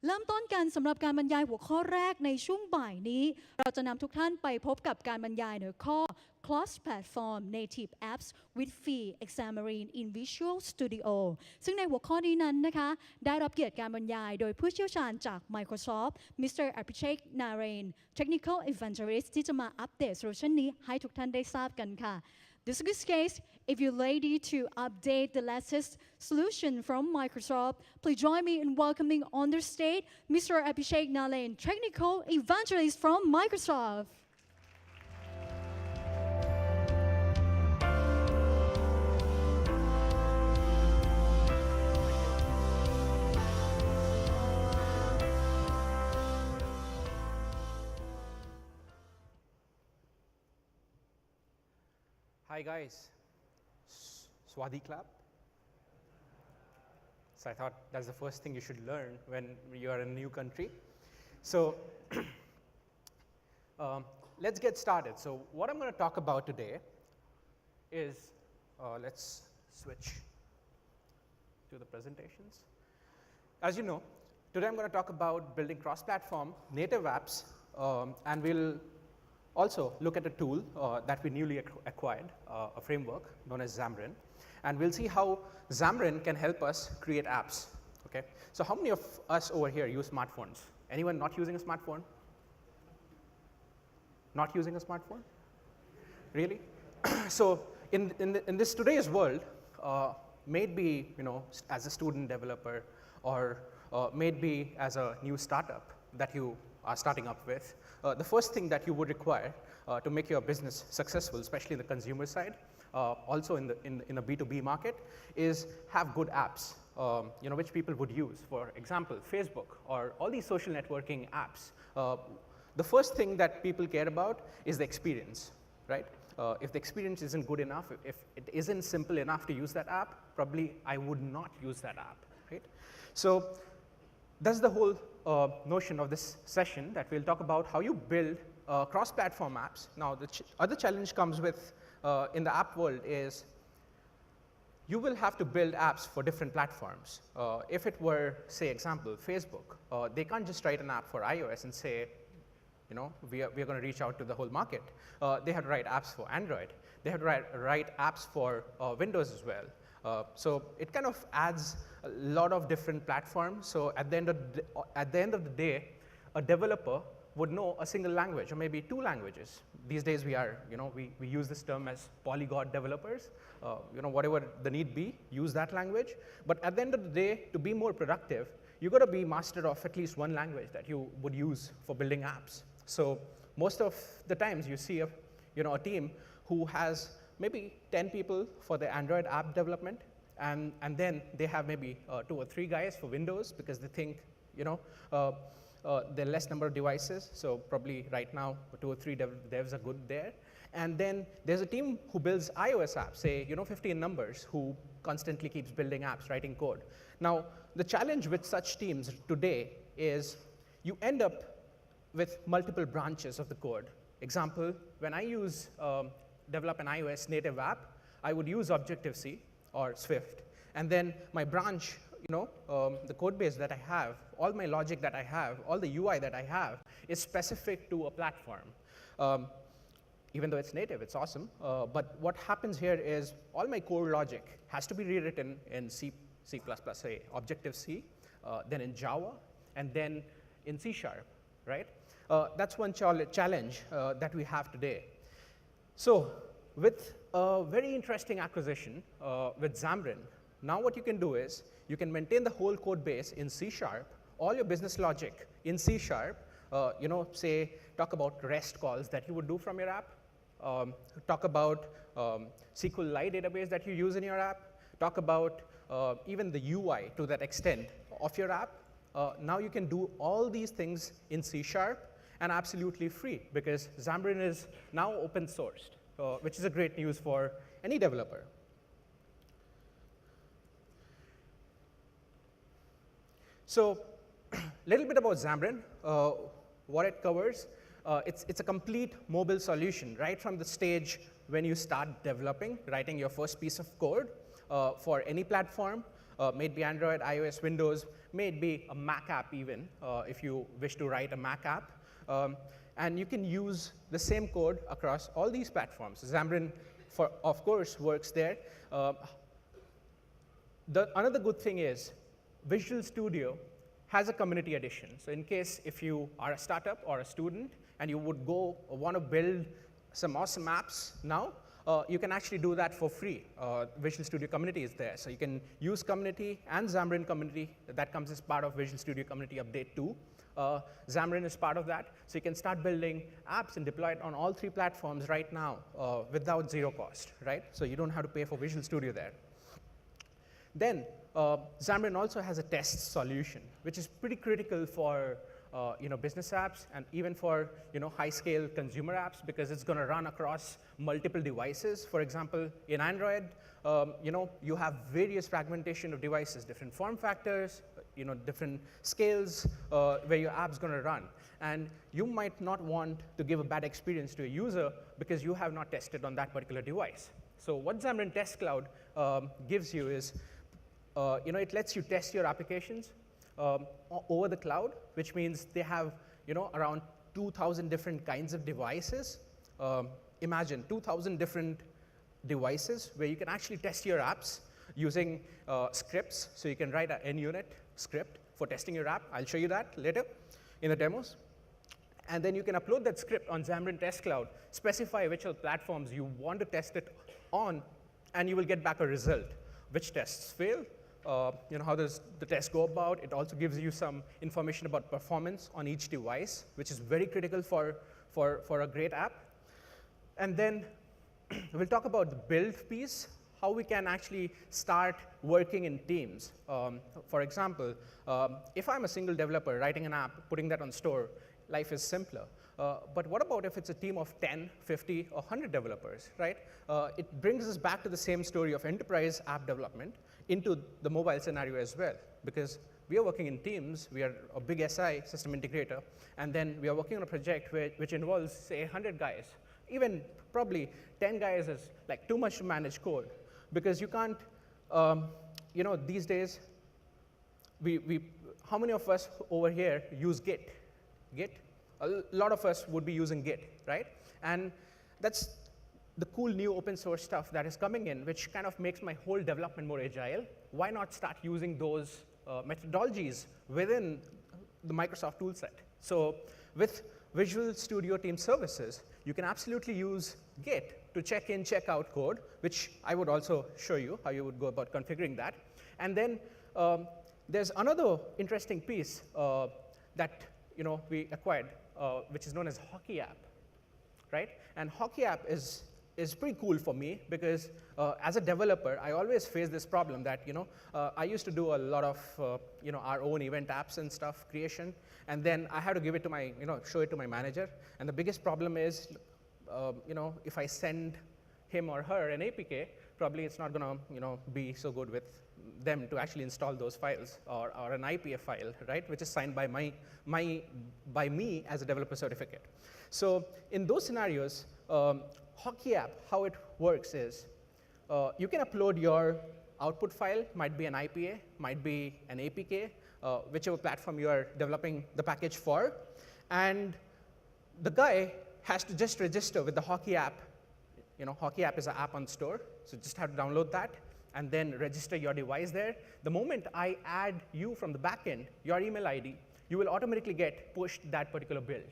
เริ่มต้นกันสำหรับการบรรยายหัวข้อแรกในช่วงบ่ายนี้เราจะนำทุกท่านไปพบกับการบรรยายหัวข้อ CrossPlatform Native Apps with Free Xamarin in Visual Studio ซึ่งในหัวข้อนี้นั้นนะคะได้รับเกียรติการบรรยายโดยผู้เชี่ยวชาญจาก Microsoft Mr. Abhishek Narain Technical Evangelist ที่จะมาอัปเดตโซลูชันนี้ให้ทุกท่านได้ทราบกันค่ะThis is the case, if you're ready to update the latest solution from Microsoft, please join me in welcoming on the stage Mr. Abhishek Narain, Technical Evangelist from Microsoft. Hi guys, Swadi clap. So I thought that's the first thing you should learn when you are in a new country. So let's get started. So what I'm going to talk about today is, let's switch to the presentations. As you know, today I'm going to talk about building cross-platform native apps, and we'll also look at a tool that we newly acquired, a framework known as Xamarin, and we'll see how Xamarin can help us create apps. Okay? So how many of us over here use smartphones? Anyone not using a smartphone? Not using a smartphone? Really? So in this today's world, maybe as a student developer or maybe as a new startup that you are starting up with, the first thing that you would require to make your business successful, especially in the consumer side, also in the B2B market, is have good apps, which people would use. For example, Facebook or all these social networking apps. The first thing that people care about is the experience, right? If the experience isn't good enough, if it isn't simple enough to use that app, probably I would not use that app, right? So that's the whole notion of this session, that we'll talk about how you build cross-platform apps. Now, the other challenge comes with in the app world is you will have to build apps for different platforms. If it were, say, example, Facebook, they can't just write an app for iOS and say, we are going to reach out to the whole market. They have to write apps for Android. They have to write apps for Windows as well. So it kind of adds a lot of different platforms. So at the end of the day, a developer would know a single language or maybe two languages. These days we are, we use this term as polyglot developers. Whatever the need be, use that language. But at the end of the day, to be more productive, you got to be master of at least one language that you would use for building apps. So most of the times you see a team who has maybe 10 people for the Android app development, and then they have maybe 2 or 3 guys for Windows because they think, there are less number of devices, so probably right now 2 or 3 devs are good there. And then there's a team who builds iOS apps, say 15 numbers, who constantly keeps building apps, writing code. Now, the challenge with such teams today is you end up with multiple branches of the code. Example, when I develop an iOS native app, I would use Objective-C or Swift. And then my branch, the code base that I have, all my logic that I have, all the UI that I have is specific to a platform. Even though it's native, it's awesome. But what happens here is all my core logic has to be rewritten in C++, say Objective-C, then in Java, and then in C#, right? That's one challenge that we have today. So with a very interesting acquisition with Xamarin, now what you can do is you can maintain the whole code base in C#, all your business logic in C#, say talk about REST calls that you would do from your app, talk about SQLite database that you use in your app, talk about even the UI to that extent of your app. Now you can do all these things in C# and absolutely free, because Xamarin is now open sourced, which is a great news for any developer. So a little bit about Xamarin, what it covers. It's a complete mobile solution, right from the stage when you start developing, writing your first piece of code for any platform, may it be Android, iOS, Windows, may it be a Mac app even, if you wish to write a Mac app. And you can use the same code across all these platforms. Xamarin, of course, works there. Another good thing is Visual Studio has a community edition. So in case if you are a startup or a student and you would want to build some awesome apps now, you can actually do that for free. Visual Studio community is there. So you can use community and Xamarin community. That comes as part of Visual Studio community update 2. Xamarin is part of that. So you can start building apps and deploy it on all 3 platforms right now without zero cost, right? So you don't have to pay for Visual Studio there. Then Xamarin also has a test solution, which is pretty critical for business apps and even for high-scale consumer apps, because it's going to run across multiple devices. For example, in Android, you have various fragmentation of devices, different form factors, different scales where your app's going to run. And you might not want to give a bad experience to a user because you have not tested on that particular device. So what Xamarin Test Cloud gives you is, it lets you test your applications over the cloud, which means they have around 2,000 different kinds of devices. Imagine 2,000 different devices where you can actually test your apps using scripts. So you can write an NUnit script for testing your app. I'll show you that later in the demos. And then you can upload that script on Xamarin Test Cloud, specify which of the platforms you want to test it on, and you will get back a result. Which tests fail, how does the test go about. It also gives you some information about performance on each device, which is very critical for a great app. And then we'll talk about the build piece, how we can actually start working in teams. For example, if I'm a single developer writing an app, putting that on store, life is simpler. But what about if it's a team of 10, 50, or 100 developers, right? It brings us back to the same story of enterprise app development into the mobile scenario as well, because we are working in teams. We are a big SI, system integrator, and then we are working on a project which involves, say, 100 guys. Even probably 10 guys is like too much to manage code, because you can't, these days, how many of us over here use Git? Git? A lot of us would be using Git, right? And that's the cool new open source stuff that is coming in, which kind of makes my whole development more agile. Why not start using those methodologies within the Microsoft toolset? So with Visual Studio Team Services, you can absolutely use Git to check in, check out code, which I would also show you how you would go about configuring that. And then there's another interesting piece that we acquired, which is known as Hockey App, right? And Hockey App is pretty cool for me because as a developer, I always face this problem that I used to do a lot of our own event apps and stuff creation, and then I had to give it to my show it to my manager. And the biggest problem is if I send him or her an APK, probably it's not going to be so good with them to actually install those files, or an IPA file, right, which is signed by by me as a developer certificate. So in those scenarios, Hockey App, how it works is you can upload your output file, might be an IPA, might be an APK, whichever platform you are developing the package for, and the guy has to just register with the Hockey App. Hockey App is an app on store, so just have to download that and then register your device there. The moment I add you from the backend, your email ID, you will automatically get pushed that particular build.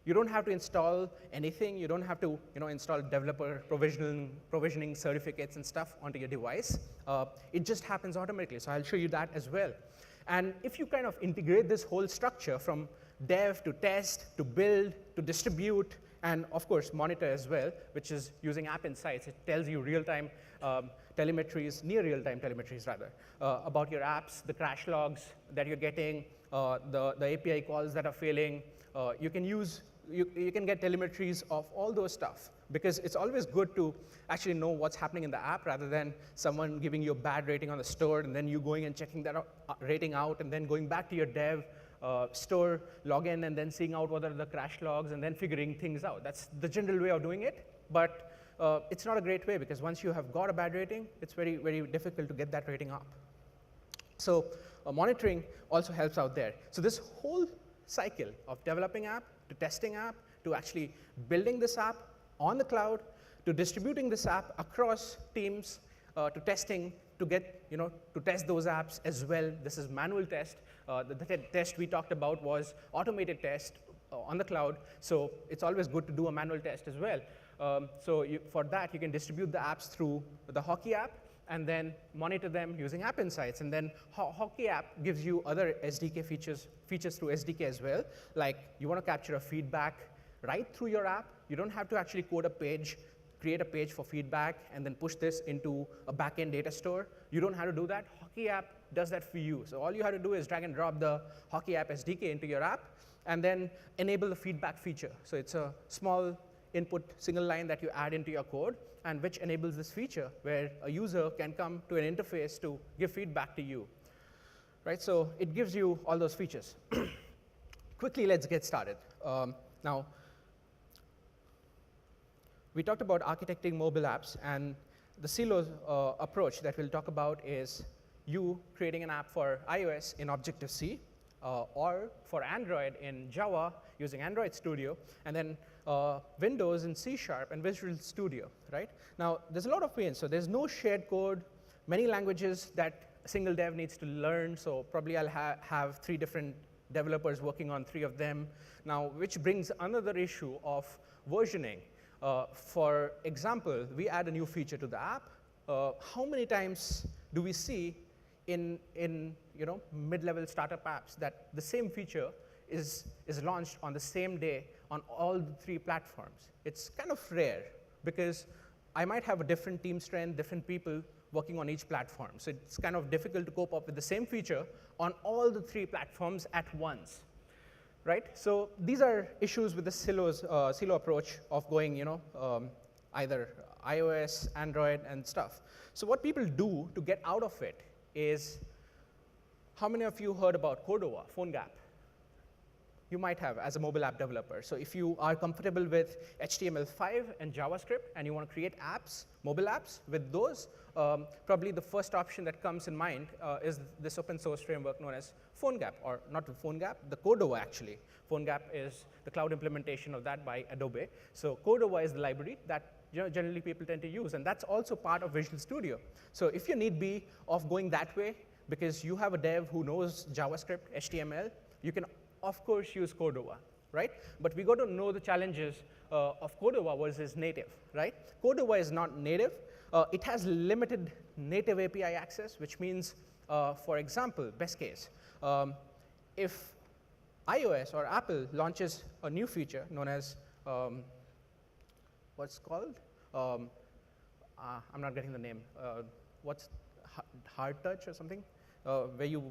You don't have to install anything. You don't have to install developer provisioning certificates and stuff onto your device. It just happens automatically. So I'll show you that as well. And if you kind of integrate this whole structure from dev to test to build to distribute, and of course monitor as well, which is using App Insights. It tells you real-time telemetries, near real-time telemetries rather, about your apps, the crash logs that you're getting, the API calls that are failing. You can get telemetries of all those stuff, because it's always good to actually know what's happening in the app rather than someone giving you a bad rating on the store and then you going and checking that rating out and then going back to your dev store login and then seeing out what are the crash logs and then figuring things out. That's the general way of doing it, but it's not a great way, because once you have got a bad rating, it's very, very difficult to get that rating up. So monitoring also helps out there. So this whole cycle of developing app to testing app to actually building this app on the cloud to distributing this app across teams to testing to get, to test those apps as well. This is manual test. The test we talked about was automated test on the cloud. So it's always good to do a manual test as well. For that, you can distribute the apps through the Hockey app and then monitor them using App Insights. And then Hockey app gives you other SDK features through SDK as well. Like you want to capture a feedback right through your app. You don't have to actually code a page, create a page for feedback, and then push this into a backend data store. You don't have to do that. Hockey app does that for you. So all you have to do is drag and drop the Hockey app SDK into your app, and then enable the feedback feature. So it's a small input single line that you add into your code, and which enables this feature where a user can come to an interface to give feedback to you. Right? So it gives you all those features. Quickly, let's get started. Now, we talked about architecting mobile apps, and the silo approach that we'll talk about is you creating an app for iOS in Objective-C, or for Android in Java using Android Studio, and then Windows in C# and Visual Studio, right? Now, there's a lot of pain. So there's no shared code, many languages that a single dev needs to learn. So probably I'll have 3 different developers working on 3 of them. Now, which brings another issue of versioning. For example, we add a new feature to the app. How many times do we see in mid-level startup apps that the same feature is launched on the same day on all the 3 platforms? It's kind of rare because I might have a different team strength, different people working on each platform. So it's kind of difficult to cope up with the same feature on all the 3 platforms at once. Right? So these are issues with the silo approach of going, either iOS, Android, and stuff. So what people do to get out of it is, how many of you heard about Cordova, PhoneGap? You might have as a mobile app developer. So if you are comfortable with HTML5 and JavaScript, and you want to create apps, mobile apps with those, probably the first option that comes in mind is this open source framework known as PhoneGap, or not the PhoneGap, the Cordova actually. PhoneGap is the cloud implementation of that by Adobe. So Cordova is the library that generally people tend to use, and that's also part of Visual Studio. So if you need be of going that way, because you have a dev who knows JavaScript, HTML, you can of course use Cordova, right? But we got to know the challenges of Cordova versus native, right? Cordova is not native. It has limited native API access, which means, for example, best case, if iOS or Apple launches a new feature known as, what's called? I'm not getting the name. What's hard touch or something? Where you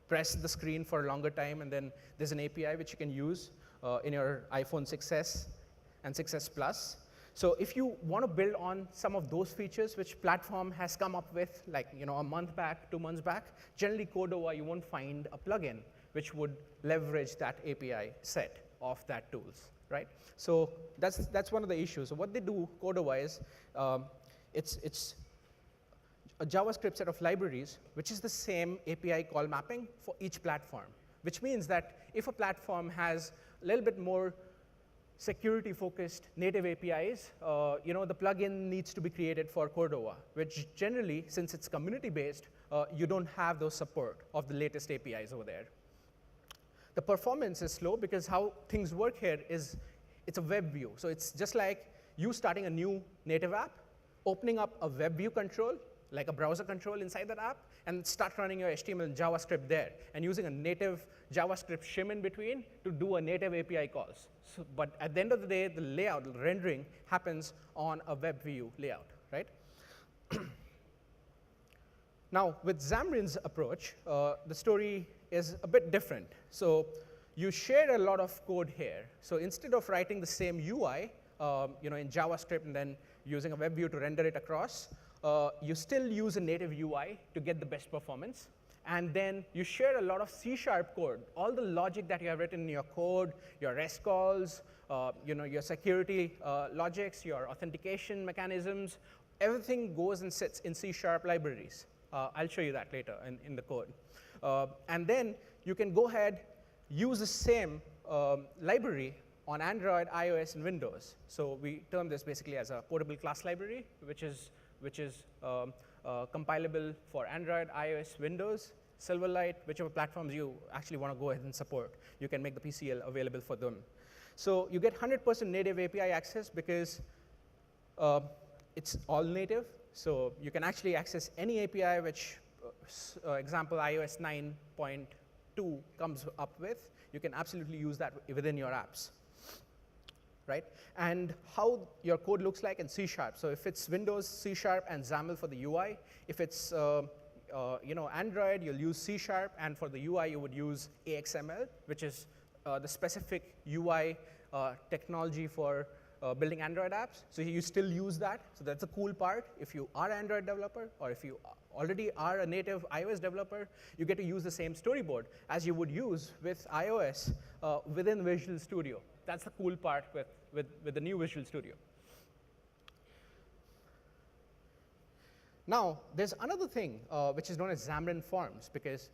press the screen for a longer time, and then there's an API which you can use in your iPhone 6s and 6s Plus. So if you want to build on some of those features which platform has come up with, like a month back, 2 months back, generally Cordova, you won't find a plugin which would leverage that API set of that tools, right? So that's one of the issues. So what they do, Cordova, is it's a JavaScript set of libraries, which is the same API call mapping for each platform, which means that if a platform has a little bit more security-focused native APIs, the plugin needs to be created for Cordova, which generally, since it's community-based, you don't have those support of the latest APIs over there. The performance is slow because how things work here is it's a web view. So it's just like you starting a new native app, opening up a web view control, like a browser control inside that app, and start running your HTML and JavaScript there, and using a native JavaScript shim in between to do a native API calls. So, but at the end of the day, the layout, the rendering, happens on a web view layout, right? Now, with Xamarin's approach, the story is a bit different. So you share a lot of code here. So instead of writing the same UI in JavaScript and then using a web view to render it across, you still use a native UI to get the best performance. And then you share a lot of C# code. All the logic that you have written in your code, your REST calls, your security logics, your authentication mechanisms, everything goes and sits in C# libraries. I'll show you that later in the code. And then you can go ahead, use the same library on Android, iOS, and Windows. So we term this basically as a portable class library, which is compilable for Android, iOS, Windows, Silverlight, whichever platforms you actually want to go ahead and support. You can make the PCL available for them. So you get 100% native API access because it's all native. So you can actually access any API which, example, iOS 9.2 comes up with. You can absolutely use that within your apps, right? And how your code looks like in C#. So if it's Windows, C# and XAML for the UI. If it's Android, you'll use C#, and for the UI, you would use AXML, which is the specific UI technology for building Android apps. So you still use that. So that's the cool part. If you are an Android developer, or if you already are a native iOS developer, you get to use the same storyboard as you would use with iOS within Visual Studio. That's the cool part with the new Visual Studio. Now, there's another thing which is known as Xamarin Forms, because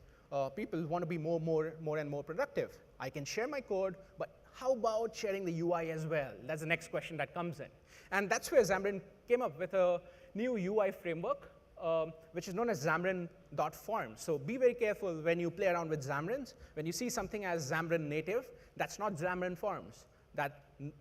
people want to be more and more productive. I can share my code, but how about sharing the UI as well? That's the next question that comes in. And that's where Xamarin came up with a new UI framework, which is known as Xamarin.Forms. So be very careful when you play around with Xamarins. When you see something as Xamarin native, that's not Xamarin Forms.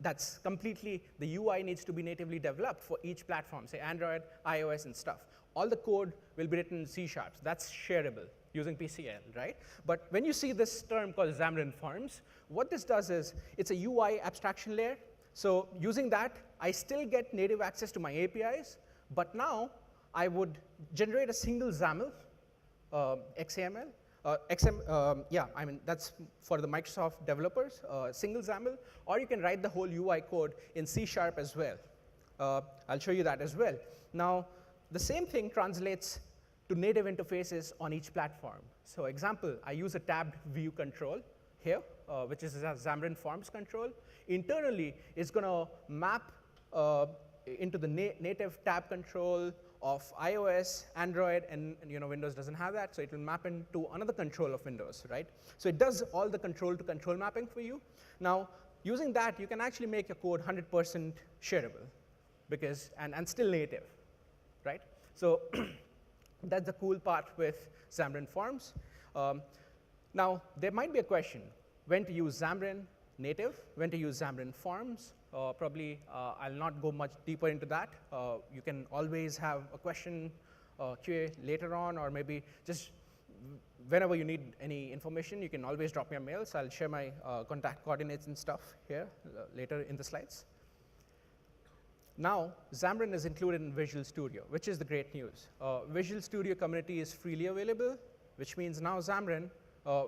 That's completely, the UI needs to be natively developed for each platform, say Android, iOS, and stuff. All the code will be written in C#. That's shareable using PCL, right? But when you see this term called Xamarin Forms, what this does is it's a UI abstraction layer. So using that, I still get native access to my APIs, but now I would generate a single XAML, XAML. I mean, that's for the Microsoft developers, single XAML, or you can write the whole UI code in C# as well. I'll show you that as well. Now, the same thing translates to native interfaces on each platform. So example, I use a tabbed view control here, which is a Xamarin Forms control. Internally, it's going to map into the native tab control of iOS, Android, and Windows doesn't have that, so it will map into another control of Windows, right? So it does all the control-to-control mapping for you. Now, using that, you can actually make your code 100% shareable, because and still native, right? So that's the cool part with Xamarin Forms. Now, there might be a question, when to use Xamarin native, when to use Xamarin Forms. Probably I'll not go much deeper into that. You can always have a question QA later on, or maybe just whenever you need any information, you can always drop me a mail. So I'll share my contact coordinates and stuff here later in the slides. Now, Xamarin is included in Visual Studio, which is the great news. Visual Studio community is freely available, which means now Xamarin,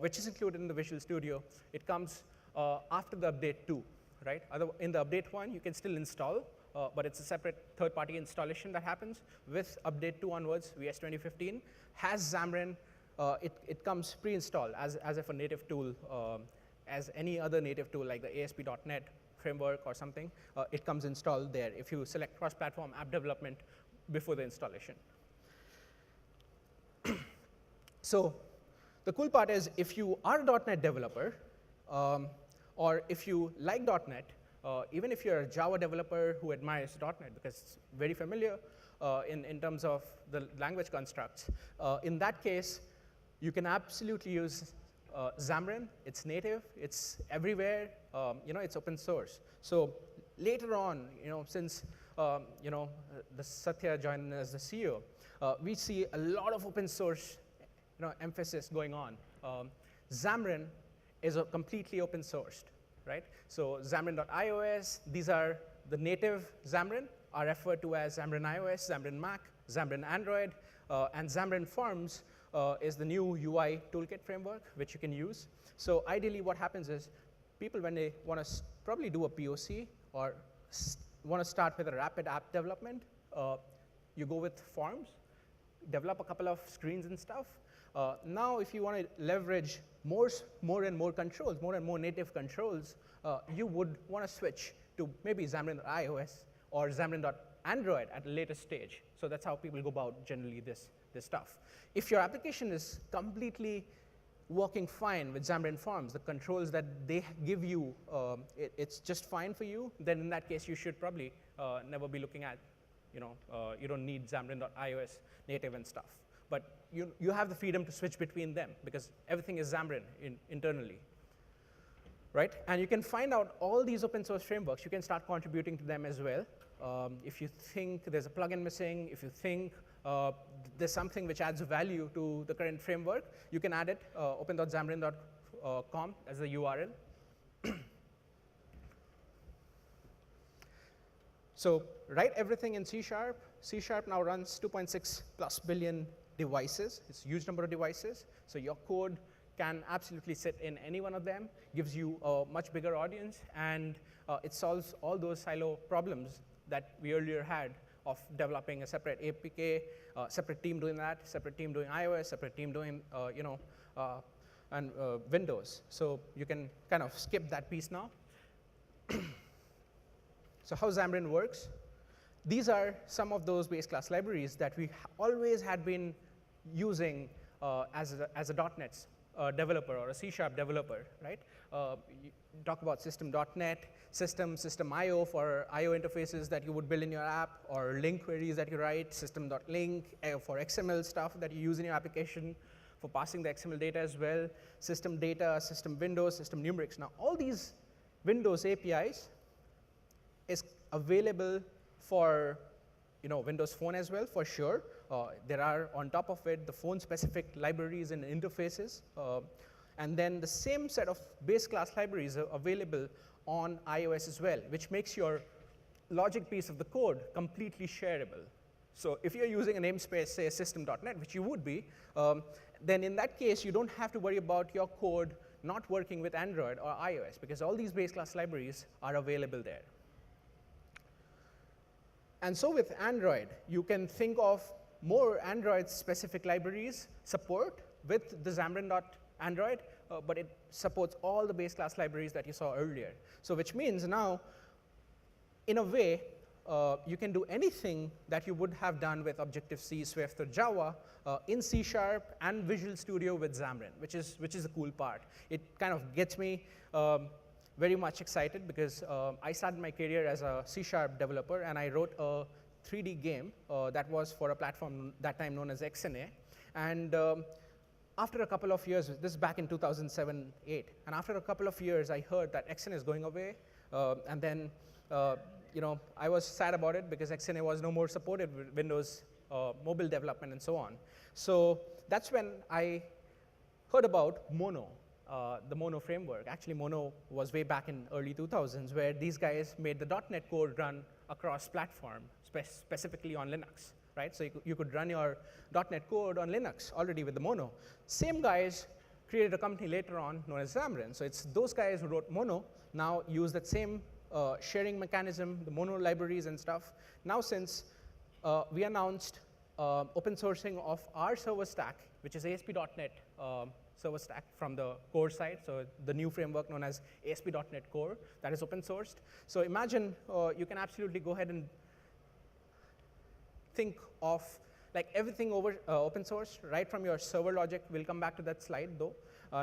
which is included in the Visual Studio, it comes after the update 2. Right? In the update 1, you can still install, but it's a separate third-party installation that happens. With update 2 onwards, VS 2015 has Xamarin. It comes pre-installed as if a native tool, as any other native tool like the ASP.NET framework or something. It comes installed there if you select cross-platform app development before the installation. So the cool part is if you are a .NET developer, or if you like .NET, even if you're a Java developer who admires .NET because it's very familiar in terms of the language constructs, in that case, you can absolutely use Xamarin. It's native. It's everywhere. It's open source. So later on, since the Satya joined as the CEO, we see a lot of open source emphasis going on. Xamarin is completely open sourced, right? So Xamarin.iOS, these are the native Xamarin, are referred to as Xamarin iOS, Xamarin Mac, Xamarin Android, and Xamarin Forms is the new UI toolkit framework, which you can use. So ideally what happens is people, when they want to probably do a POC or want to start with a rapid app development, you go with Forms, develop a couple of screens and stuff. Now, if you want to leverage more and more controls, more and more native controls, you would want to switch to maybe Xamarin.iOS or Xamarin.Android at a later stage. So that's how people go about generally this this stuff. If your application is completely working fine with Xamarin Forms, the controls that they give you, it's just fine for you, then in that case, you should probably never be looking at, you don't need Xamarin.ios native and stuff. But you have the freedom to switch between them because everything is Xamarin internally, right? And you can find out all these open source frameworks. You can start contributing to them as well. If you think there's a plugin missing, if you think there's something which adds value to the current framework, you can add it, open.xamarin.com as the URL. So write everything in C#. C# now runs 2.6 plus billion devices. It's a huge number of devices. So your code can absolutely sit in any one of them, gives you a much bigger audience, and it solves all those silo problems that we earlier had of developing a separate APK, separate team doing that, separate team doing iOS, separate team doing, and Windows. So you can kind of skip that piece now. So how Xamarin works? These are some of those base class libraries that we always had been using as a .NET developer or a C# developer, right? You talk about system.NET, system.io for IO interfaces that you would build in your app, or link queries that you write, system.link for XML stuff that you use in your application for passing the XML data as well, system data, system windows, system numerics. Now, all these Windows APIs is available for Windows Phone as well, for sure. There are, on top of it, the phone-specific libraries and interfaces. And then the same set of base class libraries are available on iOS as well, which makes your logic piece of the code completely shareable. So if you're using a namespace, say system.NET, which you would be, then in that case, you don't have to worry about your code not working with Android or iOS, because all these base class libraries are available there. And so with Android, you can think of more Android-specific libraries support with the Xamarin.Android, but it supports all the base class libraries that you saw earlier. So which means now, in a way, you can do anything that you would have done with Objective-C, Swift, or Java in C# and Visual Studio with Xamarin, which is the cool part. It kind of gets me very much excited because I started my career as a C# developer, and I wrote a 3D game that was for a platform that time known as XNA. And after a couple of years, this is back in 2007-8, and after a couple of years, I heard that XNA is going away, and then I was sad about it because XNA was no more supported with Windows mobile development and so on. So that's when I heard about Mono, the Mono framework. Actually, Mono was way back in early 2000s, where these guys made the .NET code run across platform, specifically on Linux, right? So you could run your .NET code on Linux already with the Mono. Same guys created a company later on known as Xamarin. So it's those guys who wrote Mono now use that same sharing mechanism, the Mono libraries and stuff. Now, since we announced open sourcing of our server stack, which is ASP.NET server stack from the core side, so the new framework known as ASP.NET Core, that is open sourced. So imagine you can absolutely go ahead and think of like everything over open source, right from your server logic. We'll come back to that slide though.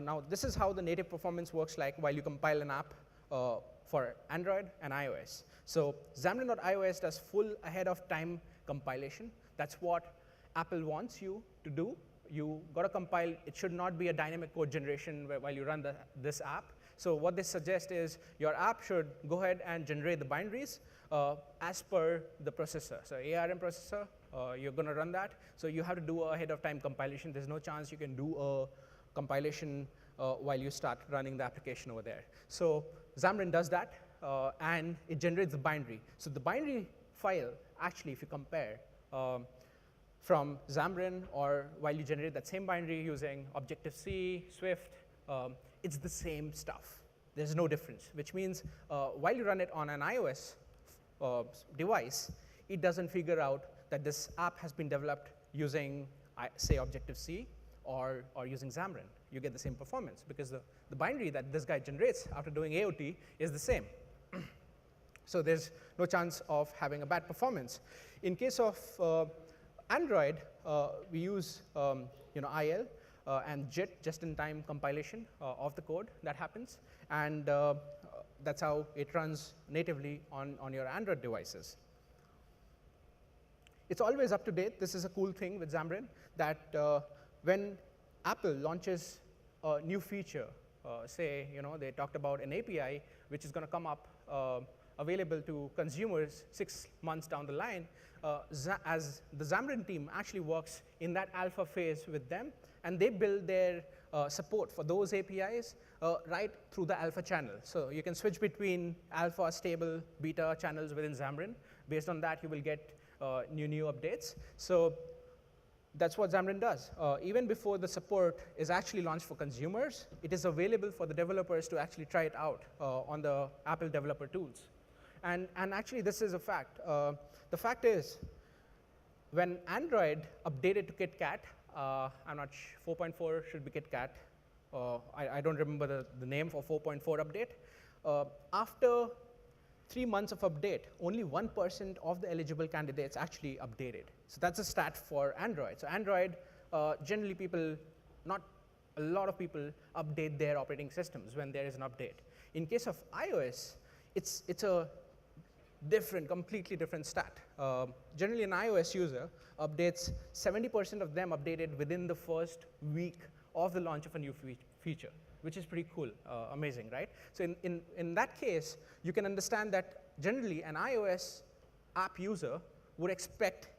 Now, this is how the native performance works like while you compile an app for Android and iOS. So Xamarin.iOS does full ahead of time compilation. That's what Apple wants you to do. You got to compile. It should not be a dynamic code generation while you run this app. So what they suggest is your app should go ahead and generate the binaries as per the processor. So ARM processor, you're going to run that. So you have to do ahead of time compilation. There's no chance you can do a compilation while you start running the application over there. So Xamarin does that, and it generates the binary. So the binary file, actually, if you compare from Xamarin or while you generate that same binary using Objective-C, Swift, it's the same stuff. There's no difference, which means while you run it on an iOS device, it doesn't figure out that this app has been developed using, say, Objective-C or using Xamarin. You get the same performance because the binary that this guy generates after doing AOT is the same. So there's no chance of having a bad performance. In case of Android, we use IL and JIT, just-in-time compilation of the code that happens, and that's how it runs natively on your Android devices. It's always up to date. This is a cool thing with Xamarin, that when Apple launches a new feature, say they talked about an API which is going to come up available to consumers 6 months down the line, as the Xamarin team actually works in that alpha phase with them, and they build their support for those APIs right through the alpha channel. So you can switch between alpha, stable, beta channels within Xamarin. Based on that, you will get new updates. So that's what Xamarin does. Even before the support is actually launched for consumers, it is available for the developers to actually try it out on the Apple developer tools. And actually, this is a fact. The fact is, when Android updated to KitKat, I'm not 4.4 should be KitKat. I don't remember the name for 4.4 update. After 3 months of update, only 1% of the eligible candidates actually updated. So that's a stat for Android. So Android, generally not a lot of people update their operating systems when there is an update. In case of iOS, it's a completely different stat. Generally, an iOS user updates, 70% of them updated within the first week of the launch of a new feature, which is pretty cool, amazing, right? So in that case, you can understand that generally an iOS app user would expect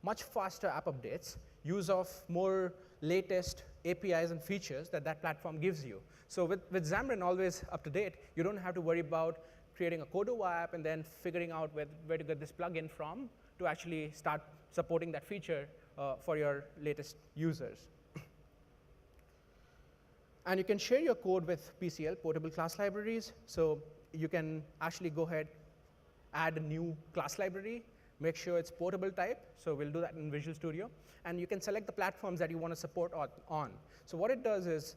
much faster app updates, use of more latest APIs and features that platform gives you. So with Xamarin always up to date, you don't have to worry about creating a Cordova app and then figuring out where to get this plugin from to actually start supporting that feature for your latest users. And you can share your code with PCL, portable class libraries. So you can actually go ahead, add a new class library, make sure it's portable type. So we'll do that in Visual Studio. And you can select the platforms that you want to support on. So what it does is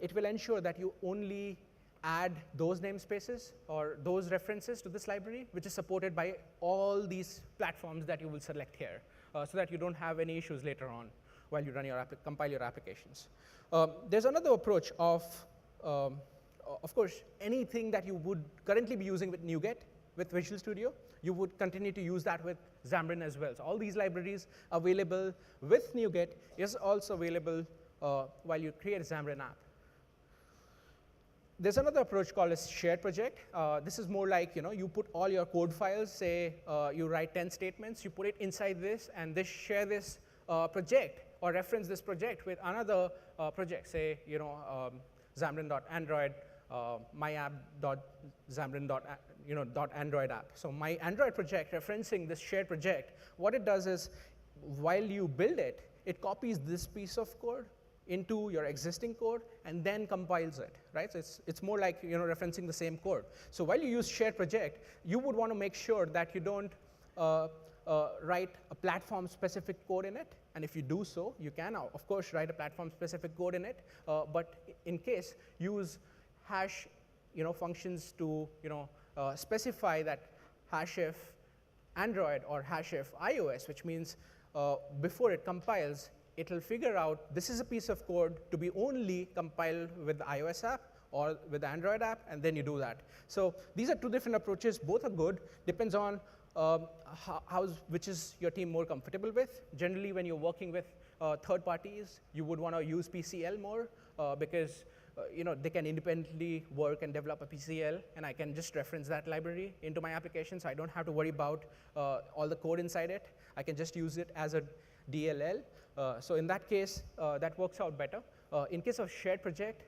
it will ensure that you only add those namespaces or those references to this library, which is supported by all these platforms that you will select here, so that you don't have any issues later on while you compile your applications. There's another approach of course, anything that you would currently be using with NuGet, with Visual Studio, you would continue to use that with Xamarin as well. So all these libraries available with NuGet is also available while you create a Xamarin app. There's another approach called a shared project. This is more like, you put all your code files, say you write 10 statements, you put it inside this, and share this project or reference this project with another project, say, Xamarin.Android, myapp.xamarin.android app. So my Android project referencing this shared project, what it does is, while you build it, it copies this piece of code into your existing code and then compiles it, right? So it's more like referencing the same code. So while you use shared project, you would want to make sure that you don't write a platform-specific code in it. And if you do so, you can, of course, write a platform-specific code in it. But in case, use hash functions to specify that hashif Android or hashif iOS, which means before it compiles, it will figure out this is a piece of code to be only compiled with the iOS app or with the Android app, and then you do that. So these are two different approaches. Both are good. Depends on which is your team more comfortable with. Generally, when you're working with third parties, you would want to use PCL more because they can independently work and develop a PCL, and I can just reference that library into my application, so I don't have to worry about all the code inside it. I can just use it as a DLL. So in that case, that works out better. In case of shared project,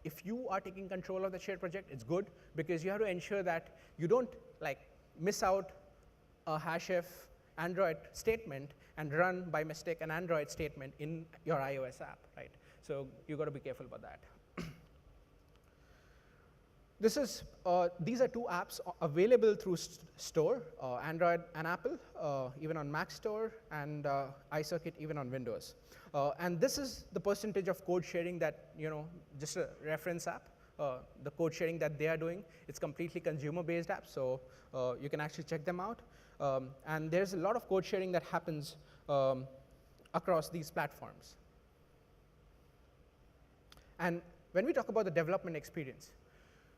if you are taking control of the shared project, it's good because you have to ensure that you don't miss out a hashif Android statement and run by mistake an Android statement in your iOS app, right? So you got to be careful about that. These are two apps available through Store, Android and Apple, even on Mac Store, and iCircuit even on Windows. And this is the percentage of code sharing that, just a reference app, the code sharing that they are doing. It's completely consumer-based app, so you can actually check them out. And there's a lot of code sharing that happens across these platforms. And when we talk about the development experience,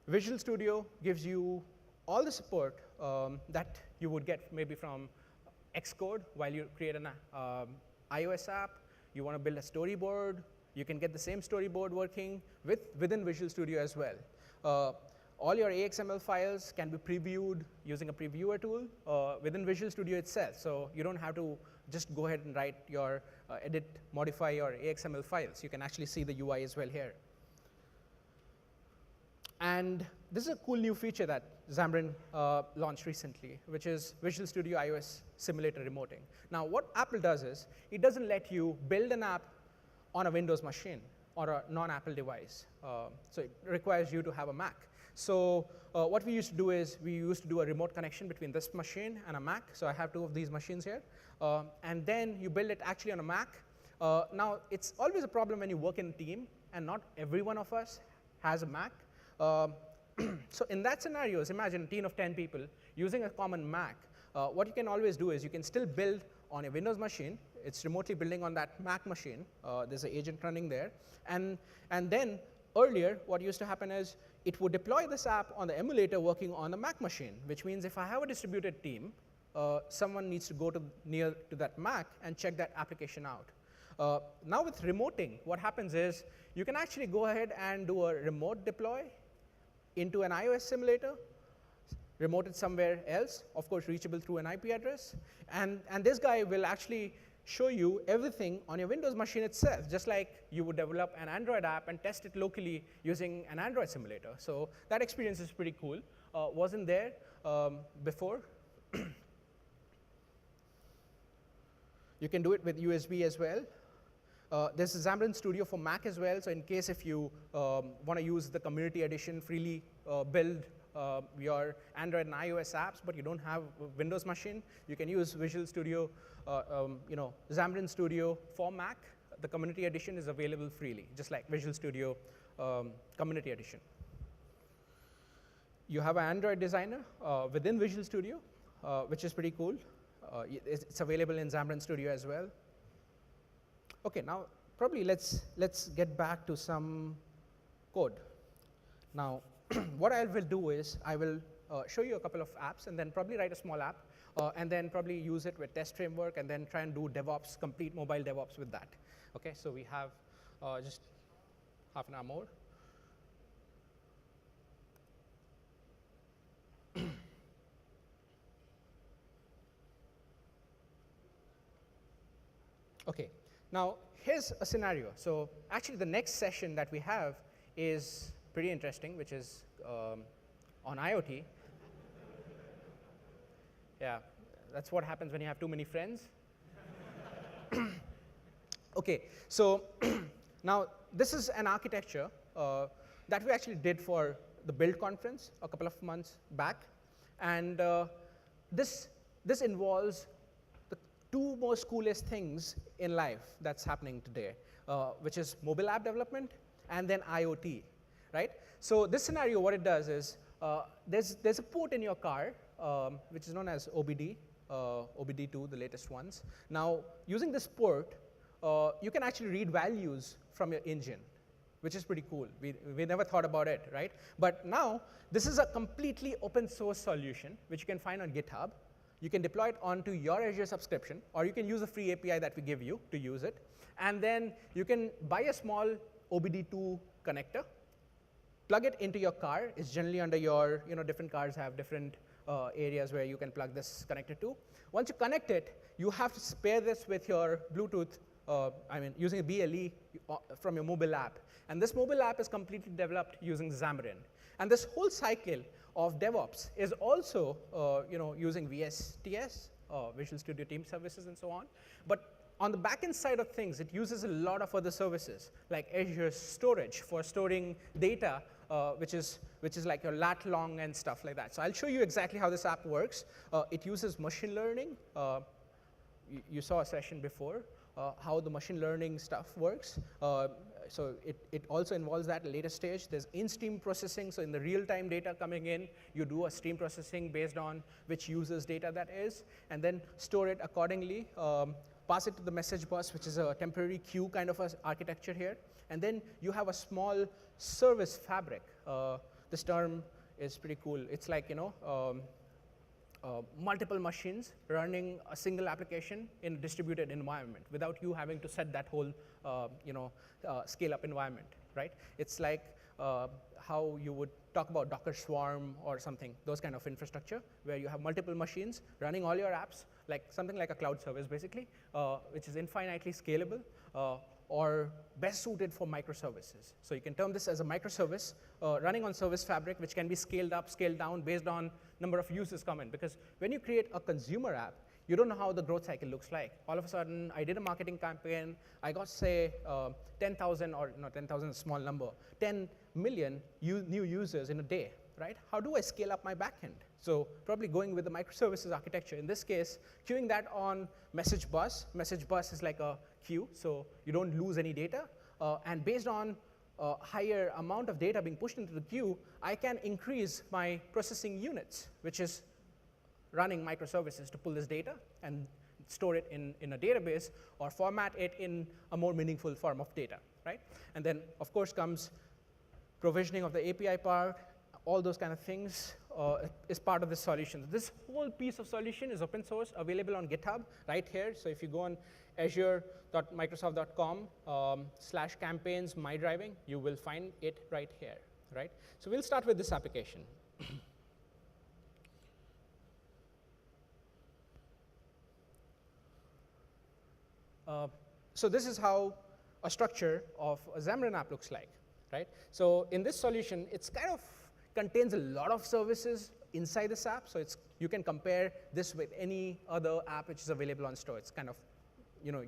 Visual Studio gives you all the support that you would get maybe from Xcode while you create an iOS app. You want to build a storyboard, you can get the same storyboard working within Visual Studio as well. All your AXML files can be previewed using a previewer tool within Visual Studio itself. So you don't have to just go ahead and write your edit, modify your AXML files. You can actually see the UI as well here. And this is a cool new feature that Xamarin launched recently, which is Visual Studio iOS Simulator Remoting. Now, what Apple does is, it doesn't let you build an app on a Windows machine or a non-Apple device. So it requires you to have a Mac. So what we used to do is, we used to do a remote connection between this machine and a Mac. So I have two of these machines here. And then you build it actually on a Mac. Now, it's always a problem when you work in a team, and not every one of us has a Mac. So in that scenario, imagine a team of 10 people using a common Mac. What you can always do is, you can still build on a Windows machine. It's remotely building on that Mac machine. There's an agent running there. And then earlier, what used to happen is, it would deploy this app on the emulator working on the Mac machine, which means if I have a distributed team, someone needs to go near to that Mac and check that application out. Now with remoting, what happens is, you can actually go ahead and do a remote deploy into an iOS simulator, remote it somewhere else, of course reachable through an IP address, and this guy will actually show you everything on your Windows machine itself, just like you would develop an Android app and test it locally using an Android simulator. So that experience is pretty cool. Wasn't there before. You can do it with USB as well. There's a Xamarin Studio for Mac as well, so in case if you want to use the community edition, freely build your Android and iOS apps, but you don't have a Windows machine, you can use Visual Studio, Xamarin Studio for Mac. The community edition is available freely, just like Visual Studio Community Edition. You have an Android designer within Visual Studio, which is pretty cool. It's available in Xamarin Studio as well. Okay, now probably let's get back to some code. Now, what I will do is, I will show you a couple of apps, and then probably write a small app, and then probably use it with test framework, and then try and do DevOps, complete mobile DevOps with that. Okay, so we have just half an hour more. Okay, now here's a scenario. So actually the next session that we have is pretty interesting, which is on IoT. Yeah, that's what happens when you have too many friends. Okay, so now this is an architecture that we actually did for the Build conference a couple of months back. And this involves the two most coolest things in life that's happening today, which is mobile app development and then IoT, right? So this scenario, what it does is, there's a port in your car, which is known as OBD, OBD2, the latest ones. Now, using this port, you can actually read values from your engine, which is pretty cool. We never thought about it, right? But now, this is a completely open source solution, which you can find on GitHub. You can deploy it onto your Azure subscription, or you can use a free API that we give you to use it. And then you can buy a small OBD2 connector, plug it into your car. It's generally under your, different cars have different areas where you can plug this connector to. Once you connect it, you have to pair this with your Bluetooth, using a BLE from your mobile app. And this mobile app is completely developed using Xamarin. And this whole cycle of DevOps is also, using VSTS, Visual Studio Team Services, and so on. But on the backend side of things, it uses a lot of other services, like Azure Storage for storing data, which is like your lat long and stuff like that. So I'll show you exactly how this app works. It uses machine learning. You saw a session before, how the machine learning stuff works. So it also involves that later stage. There's in-stream processing, so in the real-time data coming in, you do a stream processing based on which user's data that is, and then store it accordingly. pass it to the message bus, which is a temporary queue kind of architecture here. And then you have a small service fabric. This term is pretty cool. It's like, multiple machines running a single application in a distributed environment without you having to set that whole, scale-up environment, right? It's like how you would talk about Docker Swarm or something, those kind of infrastructure, where you have multiple machines running all your apps, like something like a cloud service, basically, which is infinitely scalable, or best suited for microservices. So you can term this as a microservice running on service fabric, which can be scaled up, scaled down based on number of users come in. Because when you create a consumer app, you don't know how the growth cycle looks like. All of a sudden, I did a marketing campaign. I got, say, 10,000, or not 10,000 is a small number, 10 million new users in a day, right? How do I scale up my backend? So probably going with the microservices architecture. In this case, queuing that on message bus. Message bus is like a queue, so you don't lose any data. And based on higher amount of data being pushed into the queue, I can increase my processing units, which is running microservices to pull this data and store it in a database or format it in a more meaningful form of data, right? And then, of course, comes provisioning of the API part. All those kind of things is part of this solution. This whole piece of solution is open source, available on GitHub right here. So if you go on azure.microsoft.com/campaigns my driving, you will find it right here, right? So we'll start with this application. So this is how a structure of a Xamarin app looks like, right? So in this solution, it's kind of contains a lot of services inside this app. So you can compare this with any other app which is available on store. It's kind of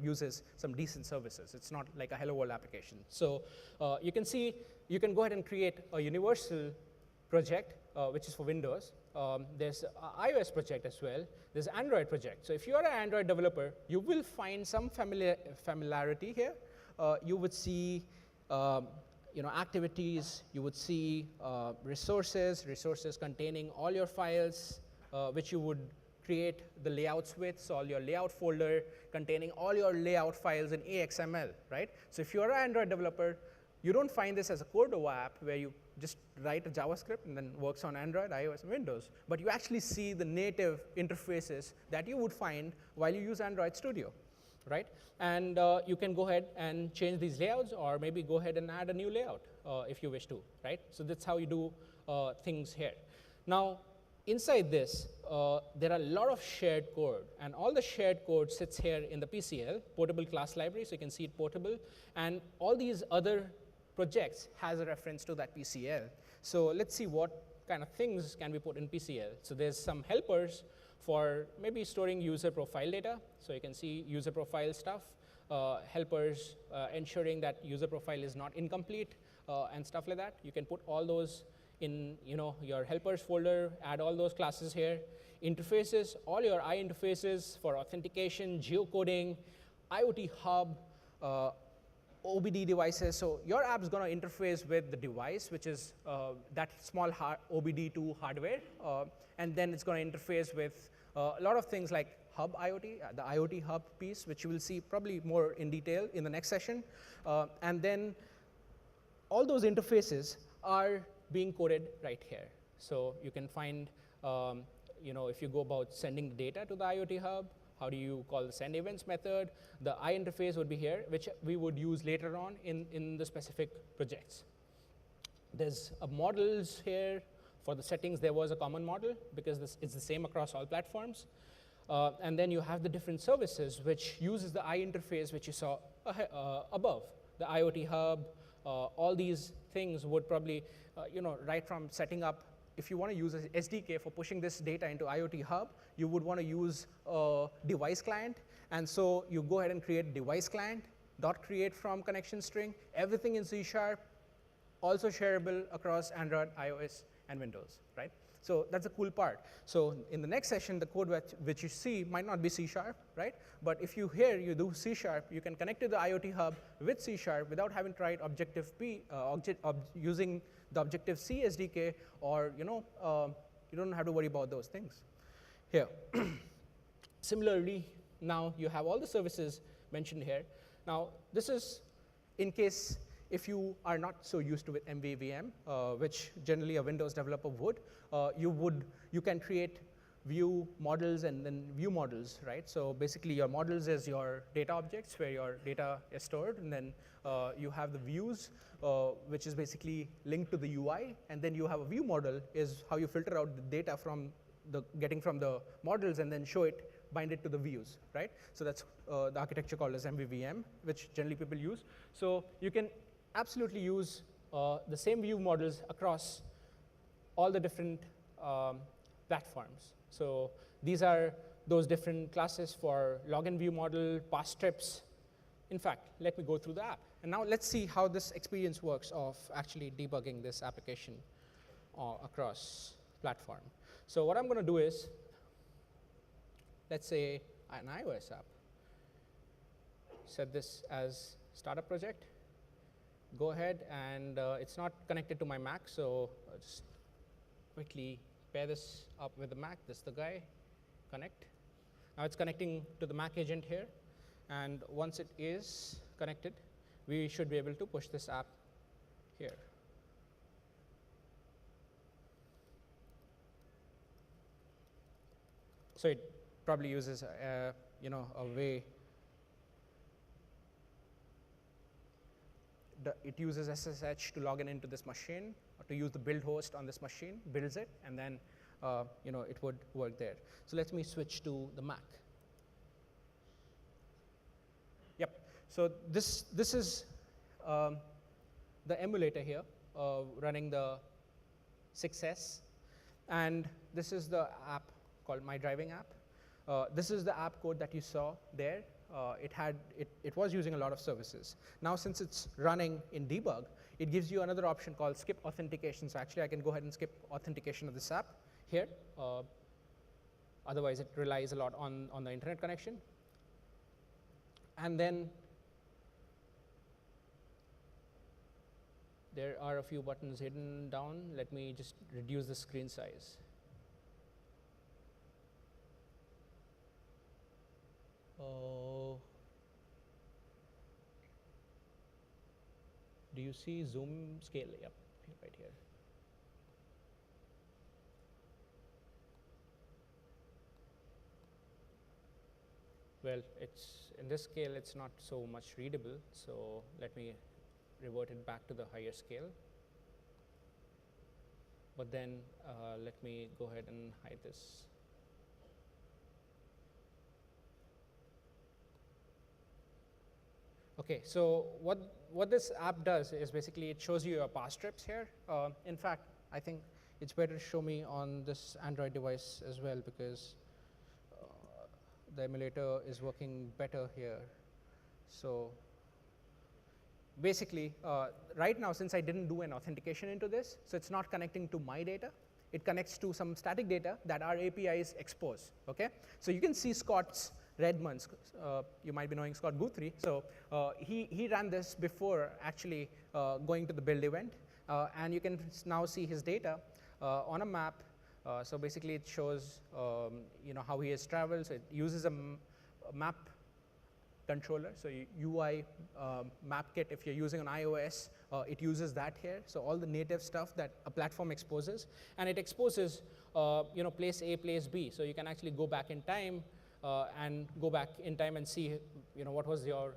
uses some decent services. It's not like a Hello World application. So you can see, you can go ahead and create a universal project, which is for Windows. There's an iOS project as well. There's an Android project. So if you are an Android developer, you will find some familiarity here. You would see activities. You would see resources containing all your files, which you would create the layouts with. So all your layout folder containing all your layout files in AXML, right? So if you're an Android developer, you don't find this as a Cordova app where you just write a JavaScript and then works on Android, iOS, and Windows. But you actually see the native interfaces that you would find while you use Android Studio, right? And you can go ahead and change these layouts, or maybe go ahead and add a new layout if you wish to, right? So that's how you do things here. Now, inside this, there are a lot of shared code, and all the shared code sits here in the PCL, portable class library, so you can see it portable, and all these other projects has a reference to that PCL. So let's see what kind of things can be put in PCL. So there's some helpers for maybe storing user profile data. So you can see user profile stuff, helpers ensuring that user profile is not incomplete, and stuff like that. You can put all those in your helpers folder, add all those classes here. Interfaces, all your I interfaces for authentication, geocoding, IoT hub, OBD devices. So your app's going to interface with the device, which is that small OBD2 hardware, and then it's going to interface with a lot of things like hub IoT, the IoT hub piece, which you will see probably more in detail in the next session. And then all those interfaces are being coded right here. So you can find, if you go about sending the data to the IoT hub, how do you call the send events method? The I interface would be here, which we would use later on in the specific projects. There's models here. For the settings, there was a common model because it's the same across all platforms. And then you have the different services, which uses the I interface, which you saw above. The IoT hub, all these things would probably, right from setting up, if you want to use an SDK for pushing this data into IoT hub, you would want to use a device client. And so you go ahead and create device client, .create from connection string, everything in C#, also shareable across Android, iOS, and Windows, right? So that's a cool part. So in the next session, the code which you see might not be C#, right? But if you do C#, you can connect to the IoT hub with C# without having to write using the Objective-C SDK, or you don't have to worry about those things. Here, similarly, now you have all the services mentioned here. Now, this is in case if you are not so used to with MVVM, which generally a Windows developer would, you can create view models and then view models, right? So basically your models is your data objects where your data is stored, and then you have the views, which is basically linked to the UI, and then you have a view model is how you filter out the data from getting from the models and then show it, bind it to the views, right? So that's the architecture called as MVVM, which generally people use. So you can absolutely use the same view models across all the different platforms. So these are those different classes for login view model, pass strips. In fact, let me go through the app. And now let's see how this experience works of actually debugging this application across platform. So what I'm going to do is, let's say an iOS app. Set this as startup project. Go ahead, and it's not connected to my Mac, so I'll just quickly pair this up with the Mac. This is the guy. Connect. Now it's connecting to the Mac agent here, and once it is connected, we should be able to push this app here. So it probably uses a way. It uses SSH to log into this machine, or to use the build host on this machine, builds it, and then it would work there. So let me switch to the Mac. Yep. So this is the emulator here running the 6S, and this is the app called My Driving app. This is the app code that you saw there. It was using a lot of services. Now, since it's running in debug, it gives you another option called skip authentication. So actually, I can go ahead and skip authentication of this app here. Otherwise, it relies a lot on the internet connection. And then there are a few buttons hidden down. Let me just reduce the screen size. Do you see zoom scale? Yep, right here. Well, it's in this scale, it's not so much readable. So let me revert it back to the higher scale. But then let me go ahead and hide this. Okay, so what this app does is basically it shows you your pass strips here. In fact, I think it's better to show me on this Android device as well, because the emulator is working better here. So basically, right now, since I didn't do an authentication into this, so it's not connecting to my data. It connects to some static data that our APIs expose. Okay, so you can see Scott's Redmond's, you might be knowing Scott Guthrie. So he ran this before actually going to the build event, and you can now see his data on a map. So basically, it shows how he has traveled. So it uses a map controller. So UI map kit. If you're using an iOS, it uses that here. So all the native stuff that a platform exposes, and it exposes place A, place B. So you can actually go back in time. And go back in time and see, what was your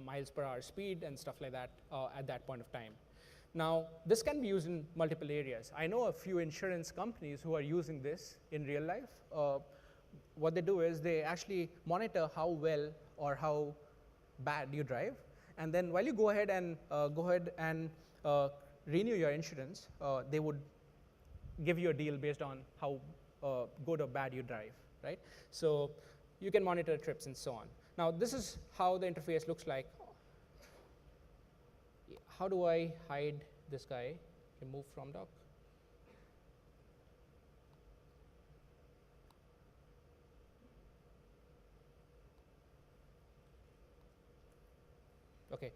miles per hour speed and stuff like that at that point of time. Now, this can be used in multiple areas. I know a few insurance companies who are using this in real life. What they do is they actually monitor how well or how bad you drive, and then while you go ahead and renew your insurance, they would give you a deal based on how good or bad you drive. Right? So you can monitor trips and so on. Now, this is how the interface looks like. How do I hide this guy? Remove from dock. Okay,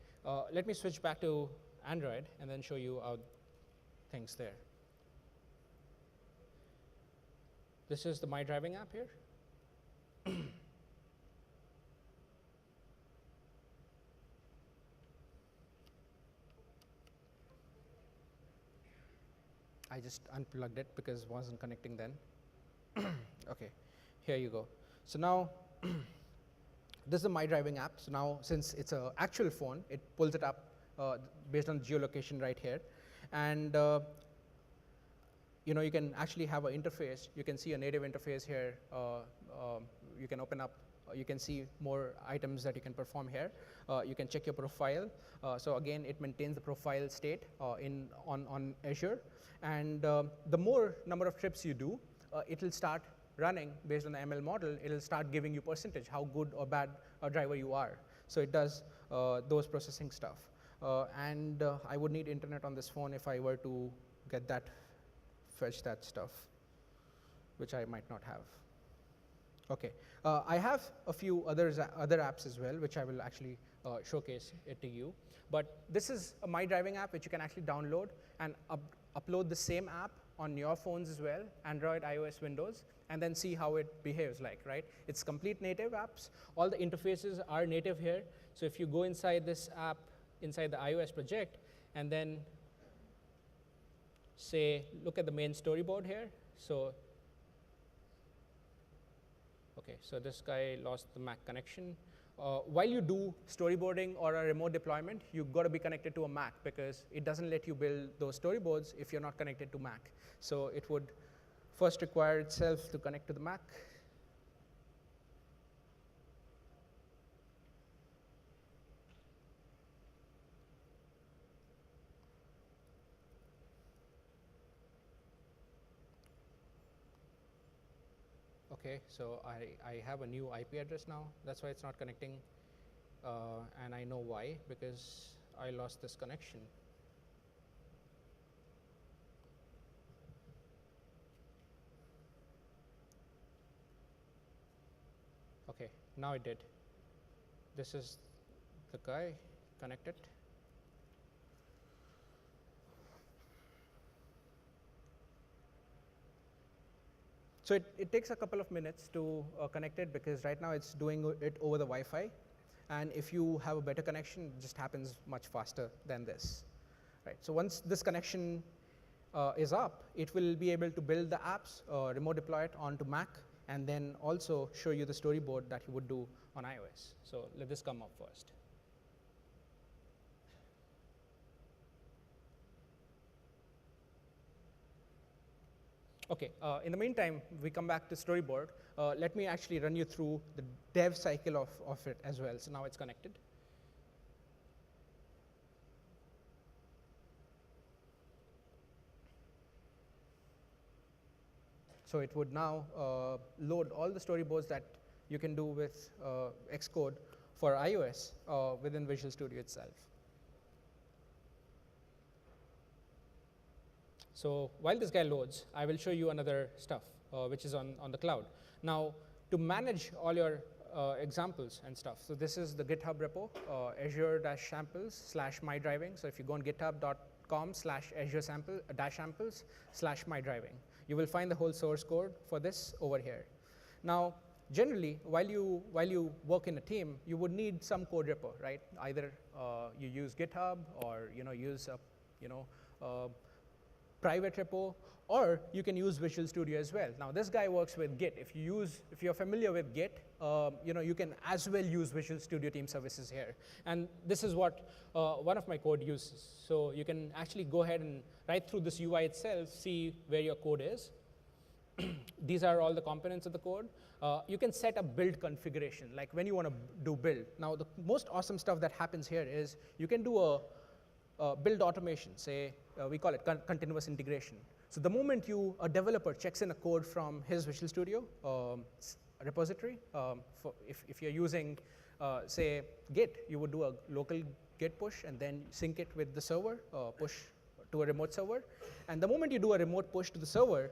let me switch back to Android and then show you things there. This is the My Driving app here. I just unplugged it because it wasn't connecting then. Okay, here you go. So now, this is the My Driving app. So now, since it's an actual phone, it pulls it up based on geolocation right here. And you can actually have an interface. You can see a native interface here. You can open up. You can see more items that you can perform here. You can check your profile. So again, it maintains the profile state on Azure. And the more number of trips you do, it will start running based on the ML model. It will start giving you percentage, how good or bad a driver you are. So it does those processing stuff. And I would need internet on this phone if I were to get that, fetch that stuff, which I might not have. Okay, I have a few other apps as well, which I will actually showcase it to you. But this is a My Driving app, which you can actually download and upload the same app on your phones as well, Android, iOS, Windows, and then see how it behaves like, right? It's complete native apps. All the interfaces are native here. So if you go inside this app, inside the iOS project, and then say, look at the main storyboard here. So, okay, so this guy lost the Mac connection. While you do storyboarding or a remote deployment, you've got to be connected to a Mac because it doesn't let you build those storyboards if you're not connected to Mac. So it would first require itself to connect to the Mac. Okay, so I have a new IP address now. That's why it's not connecting. And I know why, because I lost this connection. Okay, now it did. This is the guy connected. So it takes a couple of minutes to connect it because right now it's doing it over the Wi-Fi. And if you have a better connection, it just happens much faster than this. Right. So once this connection is up, it will be able to build the apps, remote deploy it onto Mac, and then also show you the storyboard that you would do on iOS. So let this come up first. Okay, in the meantime, we come back to Storyboard. Let me actually run you through the dev cycle of it as well. So now it's connected. So it would now load all the storyboards that you can do with Xcode for iOS within Visual Studio itself. So while this guy loads, I will show you another stuff, which is on the cloud. Now, to manage all your examples and stuff, so this is the GitHub repo, azure-samples/mydriving. So if you go on github.com/azure-samples/mydriving, you will find the whole source code for this over here. Now, generally, while you work in a team, you would need some code repo, right? Either you use GitHub or use a private repo, or you can use Visual Studio as well. Now this guy works with Git. If you're familiar with Git, you can as well use Visual Studio Team Services here. And this is what one of my code uses. So you can actually go ahead and right through this UI itself, see where your code is. These are all the components of the code. You can set a build configuration, like when you want to do build. Now the most awesome stuff that happens here is you can do a build automation, say we call it continuous integration. So the moment a developer checks in a code from his Visual Studio repository, if you're using, say, Git, you would do a local Git push and then sync it with the server, push to a remote server. And the moment you do a remote push to the server,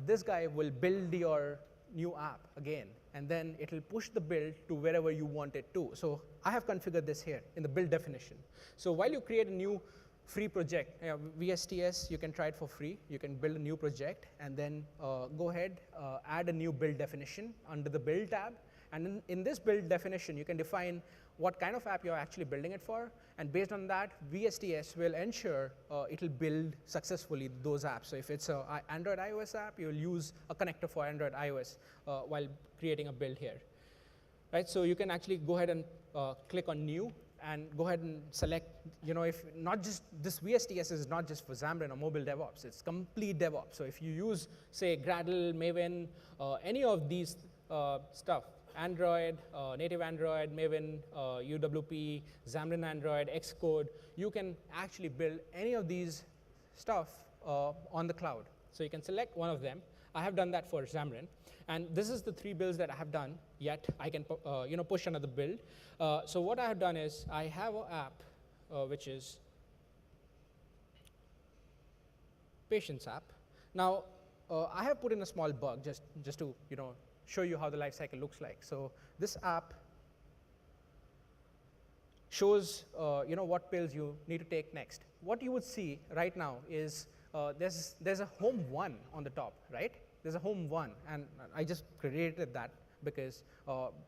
this guy will build your new app again, and then it will push the build to wherever you want it to. So I have configured this here in the build definition. So while you create a new free project, VSTS, you can try it for free. You can build a new project and then go ahead, add a new build definition under the build tab. And in this build definition, you can define what kind of app you're actually building it for, and based on that, VSTS will ensure it'll build successfully those apps. So if it's an Android iOS app, you'll use a connector for Android iOS while creating a build here. Right, so you can actually go ahead and click on New, and go ahead and select, if not just, this VSTS is not just for Xamarin or mobile DevOps, it's complete DevOps. So if you use, say, Gradle, Maven, any of these stuff, Android, native Android, Maven, UWP, Xamarin Android, Xcode, you can actually build any of these stuff on the cloud. So you can select one of them. I have done that for Xamarin. And this is the 3 builds that I have done, yet I can push another build. So what I have done is I have an app which is Patience app. Now, I have put in a small bug just to show you how the life cycle looks like. So this app shows what pills you need to take next. What you would see right now is there's a home 1 on the top, right? There's a home 1, and I just created that because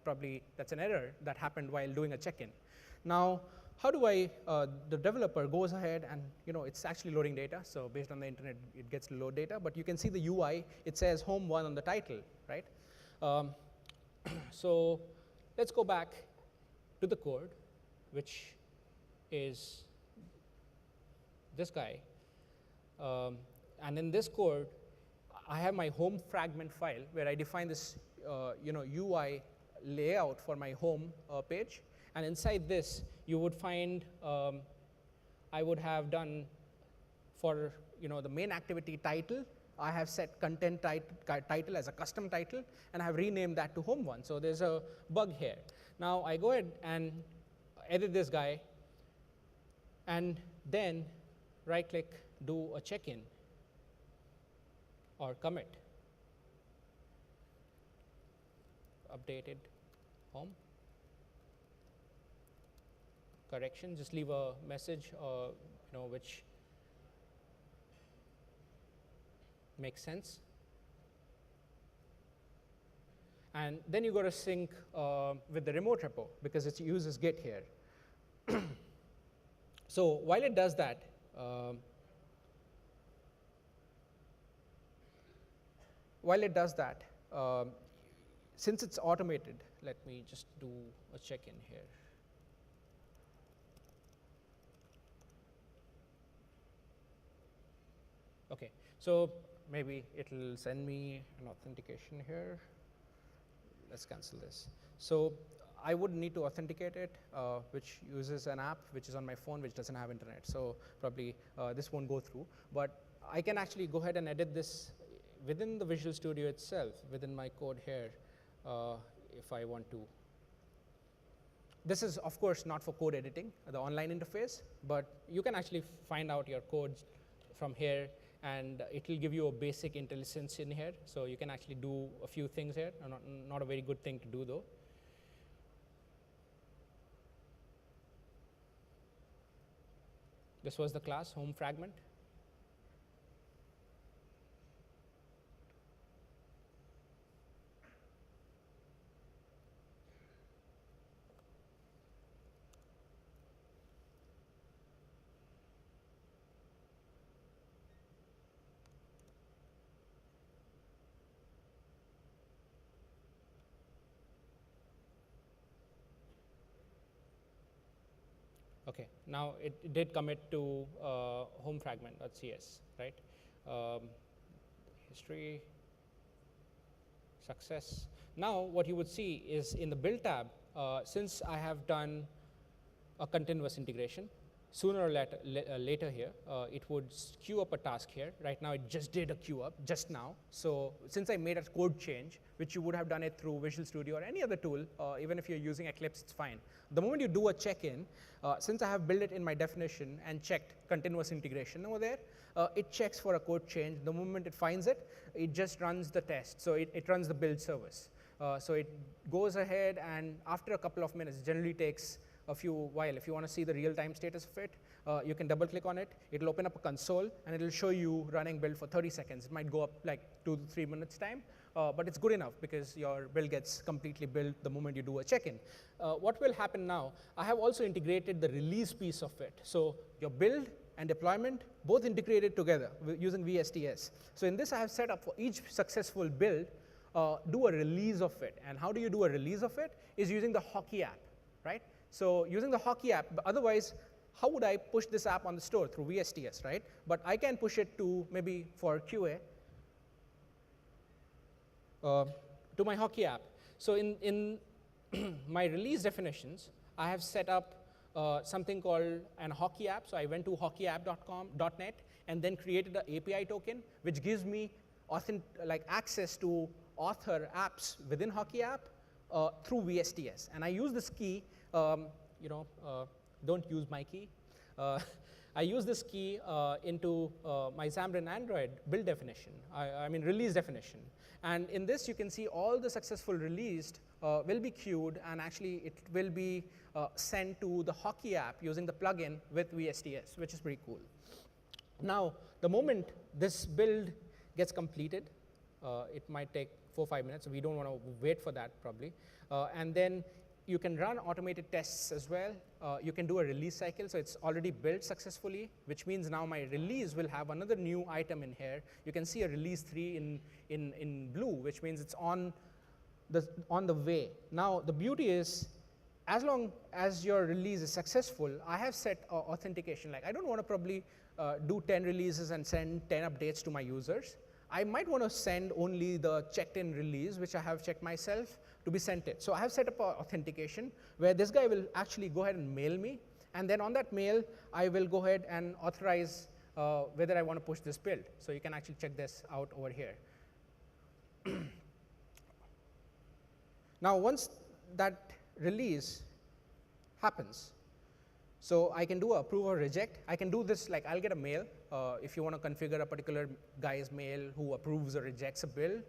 probably that's an error that happened while doing a check-in. Now, how do the developer goes ahead and, it's actually loading data. So based on the internet, it gets to load data. But you can see the UI, it says home 1 on the title, right? So let's go back to the code, which is this guy. And in this code, I have my home fragment file where I define this UI layout for my home page. And inside this, you would find I would have done for the main activity title, I have set content title as a custom title, and I have renamed that to home 1. So there's a bug here. Now I go ahead and edit this guy, and then right-click, do a check-in or commit. Updated home. Correction, just leave a message which makes sense. And then you got to sync with the remote repo because it uses Git here. So while it does that, since it's automated, let me just do a check-in here. Okay, so maybe it'll send me an authentication here. Let's cancel this. So I would need to authenticate it, which uses an app which is on my phone which doesn't have internet. So probably this won't go through. But I can actually go ahead and edit this within the Visual Studio itself, within my code here, if I want to. This is, of course, not for code editing, the online interface, but you can actually find out your codes from here, and it will give you a basic IntelliSense in here. So you can actually do a few things here, not a very good thing to do, though. This was the class, home fragment. Okay, now it did commit to home fragment.cs, right? History, success. Now what you would see is in the build tab, since I have done a continuous integration, sooner or later here, it would queue up a task here. Right now, it just did a queue up just now. So since I made a code change, which you would have done it through Visual Studio or any other tool, even if you're using Eclipse, it's fine. The moment you do a check-in, since I have built it in my definition and checked continuous integration over there, it checks for a code change. The moment it finds it, it just runs the test. So it runs the build service. So it goes ahead, and after a couple of minutes, it generally takes a few while. If you want to see the real-time status of it, you can double-click on it. It'll open up a console, and it'll show you running build for 30 seconds. It might go up like 2 to 3 minutes time, but it's good enough because your build gets completely built the moment you do a check-in. What will happen now, I have also integrated the release piece of it. So your build and deployment both integrated together using VSTS. So in this I have set up for each successful build, do a release of it. And how do you do a release of it? Is using the hockey app, right? So using the hockey app, but otherwise, how would I push this app on the store? Through VSTS, right? But I can push it to maybe for QA, to my hockey app. So in my release definitions, I have set up something called an hockey app. So I went to hockeyapp.net and then created an API token, which gives me access to author apps within hockey app through VSTS. And I use this key, don't use my key. I use this key into my Xamarin Android build definition, I mean release definition. And in this, you can see all the successful released will be queued, and actually it will be sent to the hockey app using the plugin with VSTS, which is pretty cool. Now, the moment this build gets completed, it might take 4 or 5 minutes, so we don't want to wait for that probably. And then you can run automated tests as well. You can do a release cycle, so it's already built successfully, which means now my release will have another new item in here. You can see a release 3 in blue, which means it's on the way. Now, the beauty is, as long as your release is successful, I have set authentication. Like, I don't want to probably do 10 releases and send 10 updates to my users. I might want to send only the checked-in release, which I have checked myself, to be sent it. So I have set up authentication, where this guy will actually go ahead and mail me, and then on that mail, I will go ahead and authorize whether I want to push this build. So you can actually check this out over here. Now, once that release happens, so I can do a approve or reject. I can do this, like I'll get a mail. If you want to configure a particular guy's mail who approves or rejects a build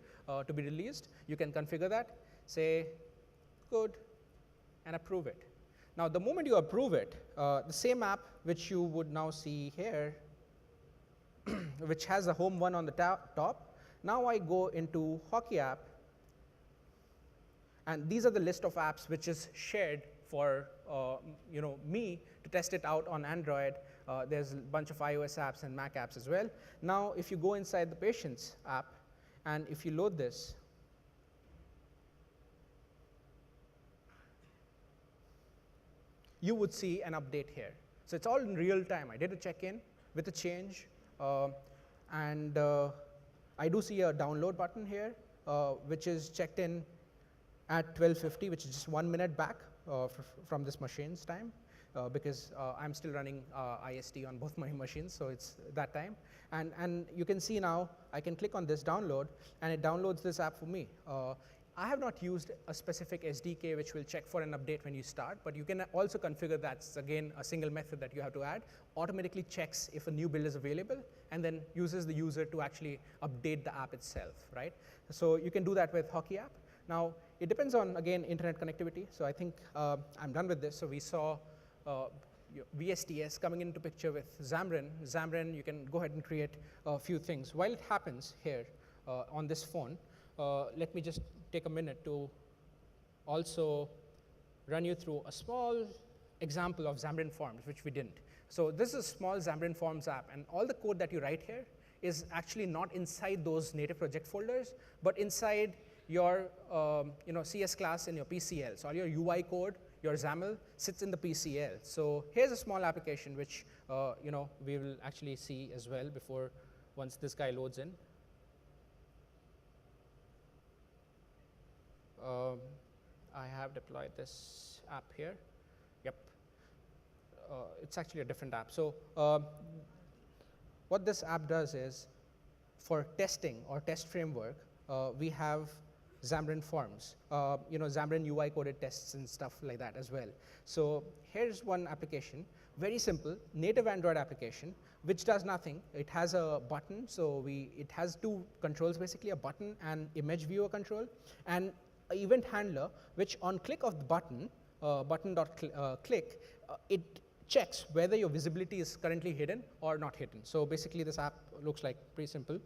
to be released, you can configure that, say good, and approve it. Now, the moment you approve it, the same app which you would now see here, which has a home one on the top, now I go into hockey app, and these are the list of apps which is shared for me to test it out on Android. There's a bunch of iOS apps and Mac apps as well. Now, if you go inside the Patients app, and if you load this, you would see an update here. So it's all in real time. I did a check-in with a change, and I do see a download button here, which is checked in at 12:50, which is just 1 minute back from this machine's time, because I'm still running IST on both my machines, so it's that time. And you can see now, I can click on this download, and it downloads this app for me. I have not used a specific SDK which will check for an update when you start, but you can also configure that. It's again a single method that you have to add. Automatically checks if a new build is available, and then uses the user to actually update the app itself, right? So you can do that with hockey app. Now, it depends on, again, internet connectivity. So I think I'm done with this. So we saw VSTS coming into picture with Xamarin. Xamarin, you can go ahead and create a few things. While it happens here on this phone, let me just take a minute to also run you through a small example of Xamarin Forms, which we didn't. So this is a small Xamarin Forms app, and all the code that you write here is actually not inside those native project folders, but inside your CS class in your PCL. So all your UI code, your XAML sits in the PCL. So here's a small application which we will actually see as well before once this guy loads in. I have deployed this app here. Yep. It's actually a different app. So what this app does is, for testing or test framework, we have Xamarin Forms, Xamarin UI coded tests and stuff like that as well. So here's one application, very simple, native Android application, which does nothing. It has a button, so it has two controls basically, a button and image viewer control, and an event handler, which on click of the button, button.click, it checks whether your visibility is currently hidden or not hidden. So basically this app looks like pretty simple.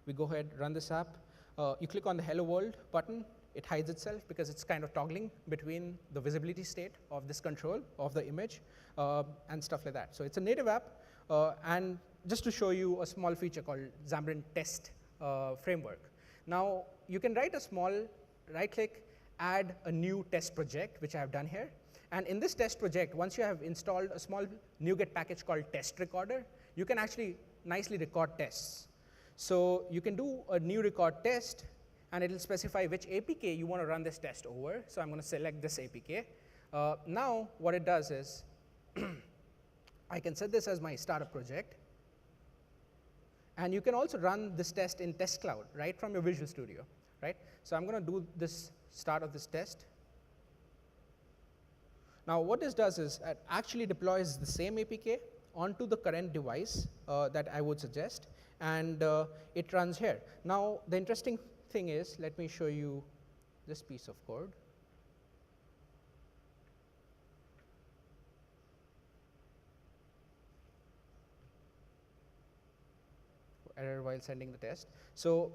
We go ahead, run this app. You click on the Hello World button, it hides itself because it's kind of toggling between the visibility state of this control of the image and stuff like that. So it's a native app, and just to show you a small feature called Xamarin Test framework. Now, you can write a small right-click, add a new test project, which I have done here. And in this test project, once you have installed a small NuGet package called Test Recorder, you can actually nicely record tests. So you can do a new record test, and it will specify which APK you want to run this test over. So I'm going to select this APK. Now, what it does is, I can set this as my startup project. And you can also run this test in Test Cloud, right, from your Visual Studio, right? So I'm going to do this start of this test. Now, what this does is it actually deploys the same APK onto the current device that I would suggest, and it runs here. Now, the interesting thing is, let me show you this piece of code. Error while sending the test. So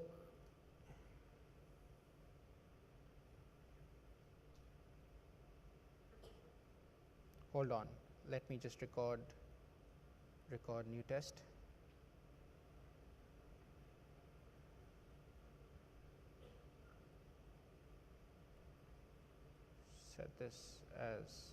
hold on, let me just record new test. Set this as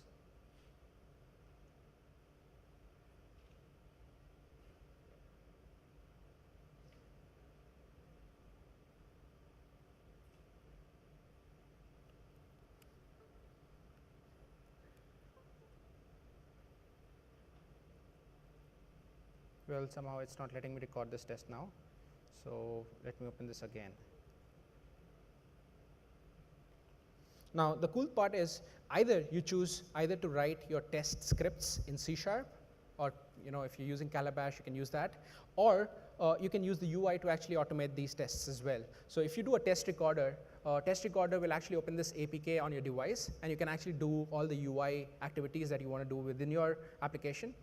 well, somehow it's not letting me record this test now. So let me open this again. Now, the cool part is either you choose either to write your test scripts in C#, or if you're using Calabash, you can use that, or you can use the UI to actually automate these tests as well. So if you do a test recorder will actually open this APK on your device, and you can actually do all the UI activities that you want to do within your application.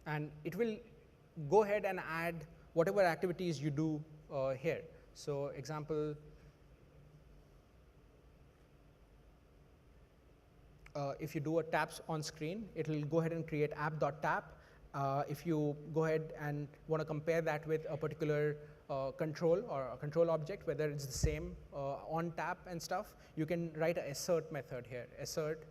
And it will go ahead and add whatever activities you do here. So example, if you do a taps on screen, it will go ahead and create app.tap. If you go ahead and want to compare that with a particular control or a control object, whether it's the same on tap and stuff, you can write a assert method here, assert,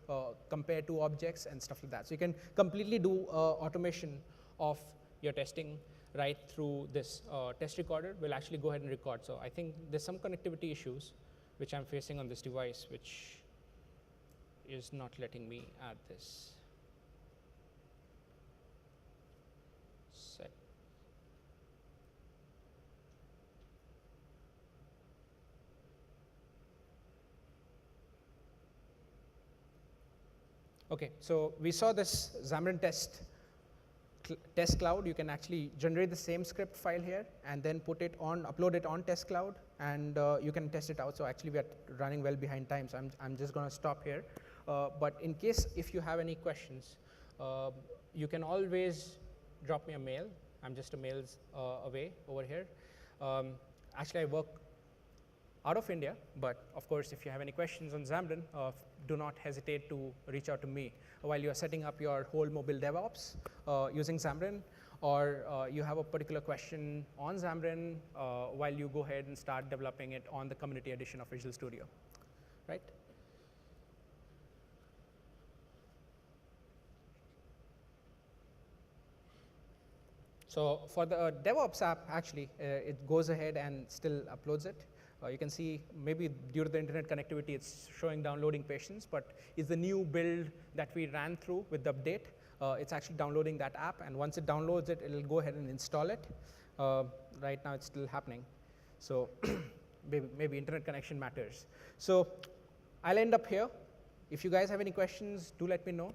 compare two objects and stuff like that. So you can completely do automation of your testing right through this test recorder. Will actually go ahead and record. So I think there's some connectivity issues which I'm facing on this device, which is not letting me add this. Set. Okay, so we saw this Xamarin test cloud. You can actually generate the same script file here and then upload it on test cloud, and you can test it out. So actually we are running well behind time, so I'm just going to stop here. But in case if you have any questions, you can always drop me a mail. I'm just a mails away over here. Actually, I work out of India, but of course, if you have any questions on Xamarin, do not hesitate to reach out to me while you are setting up your whole mobile DevOps using Xamarin, or you have a particular question on Xamarin while you go ahead and start developing it on the community edition of Visual Studio, right? So for the DevOps app, actually, it goes ahead and still uploads it. You can see maybe due to the internet connectivity, it's showing downloading patience, but it's the new build that we ran through with the update. It's actually downloading that app, and once it downloads it, it'll go ahead and install it. Right now, it's still happening. So maybe internet connection matters. So I'll end up here. If you guys have any questions, do let me know.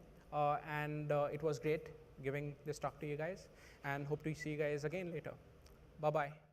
And it was great giving this talk to you guys, and hope to see you guys again later. Bye-bye.